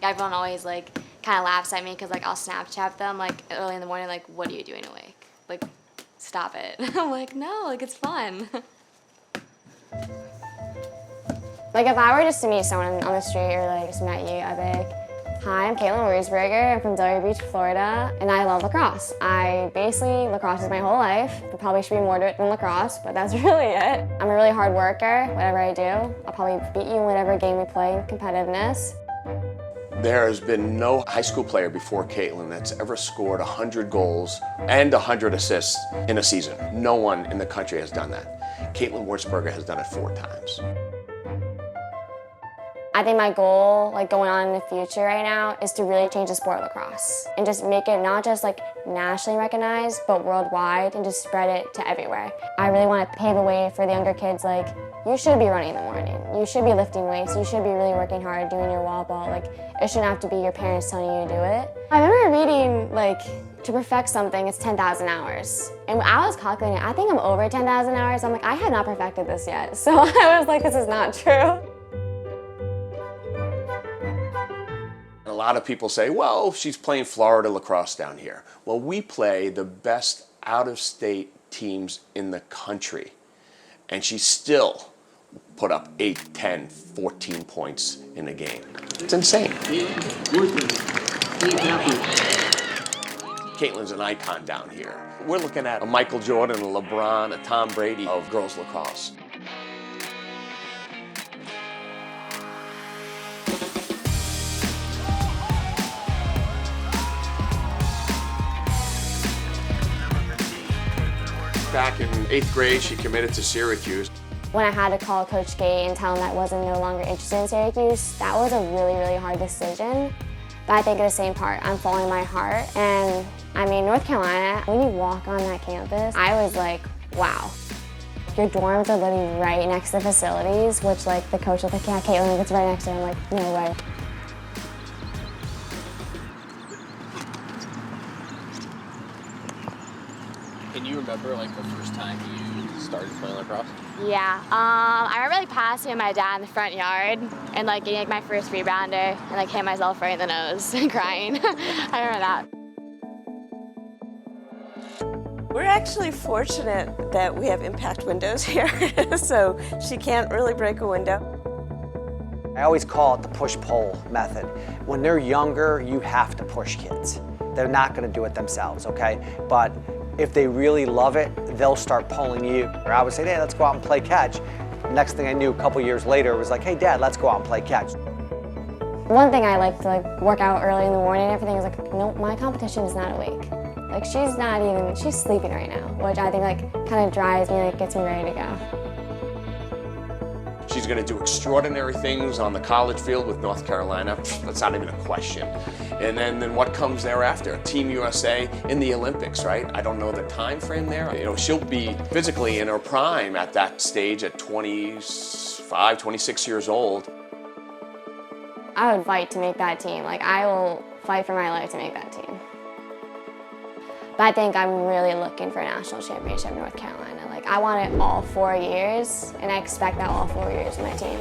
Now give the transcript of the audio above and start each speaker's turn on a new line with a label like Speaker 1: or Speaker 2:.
Speaker 1: Everyone always like kind of laughs at me because like I'll Snapchat them like early in the morning, like, what are you doing awake? Like, stop it. I'm like, no, like it's fun. Like if I were just to meet someone on the street or like just met you, I'd be like, hi, I'm Caitlyn Wurzburger. I'm from Delray Beach, Florida, and I love lacrosse. Lacrosse is my whole life. There probably should be more to it than lacrosse, but that's really it. I'm a really hard worker, whatever I do. I'll probably beat you in whatever game we play in competitiveness.
Speaker 2: There has been no high school player before Caitlyn that's ever scored 100 goals and 100 assists in a season. No one in the country has done that. Caitlyn Wurzburger has done it 4 times.
Speaker 1: I think my goal, like going on in the future right now, is to really change the sport of lacrosse and just make it not just like nationally recognized, but worldwide, and just spread it to everywhere. I really want to pave the way for the younger kids, like, you should be running in the morning, you should be lifting weights, you should be really working hard, doing your wall ball. Like, it shouldn't have to be your parents telling you to do it. I remember reading, like, to perfect something, it's 10,000 hours. And I was calculating, I think I'm over 10,000 hours. I'm like, I have not perfected this yet. So I was like, this is not true.
Speaker 2: A lot of people say, well, she's playing Florida lacrosse down here. Well, we play the best out-of-state teams in the country. And she still put up 8, 10, 14 points in a game. It's insane. Caitlyn's an icon down here. We're looking at a Michael Jordan, a LeBron, a Tom Brady of girls lacrosse. Back in 8th grade, she committed to Syracuse.
Speaker 1: When I had to call Coach Gay and tell him that I wasn't no longer interested in Syracuse, that was a really, really hard decision. But I think at the same part, I'm following my heart. And I mean, North Carolina, when you walk on that campus, I was like, wow. Your dorms are literally right next to the facilities, which like the coach was like, yeah, Caitlyn, it's right next to her. I'm like, no way.
Speaker 3: Can you remember like the first time you started playing lacrosse?
Speaker 1: Yeah, I remember like passing my dad in the front yard and like getting like my first rebounder and like hitting myself right in the nose and crying. I remember that.
Speaker 4: We're actually fortunate that we have impact windows here, so she can't really break a window.
Speaker 5: I always call it the push-pull method. When they're younger, you have to push kids. They're not going to do it themselves, okay? But if they really love it, they'll start pulling you. Or I would say, hey, let's go out and play catch. Next thing I knew, a couple years later, it was like, hey, Dad, let's go out and play catch.
Speaker 1: One thing I like to like work out early in the morning and everything is like, no, my competition is not awake. Like she's sleeping right now, which I think like kind of drives me, like gets me ready to go.
Speaker 2: She's going to do extraordinary things on the college field with North Carolina. That's not even a question. And then what comes thereafter? Team USA in the Olympics, right? I don't know the time frame there. You know, she'll be physically in her prime at that stage at 25, 26 years old.
Speaker 1: I would fight to make that team. Like I will fight for my life to make that team. But I think I'm really looking for a national championship in North Carolina. Like I want it all 4 years, and I expect that all 4 years of my team.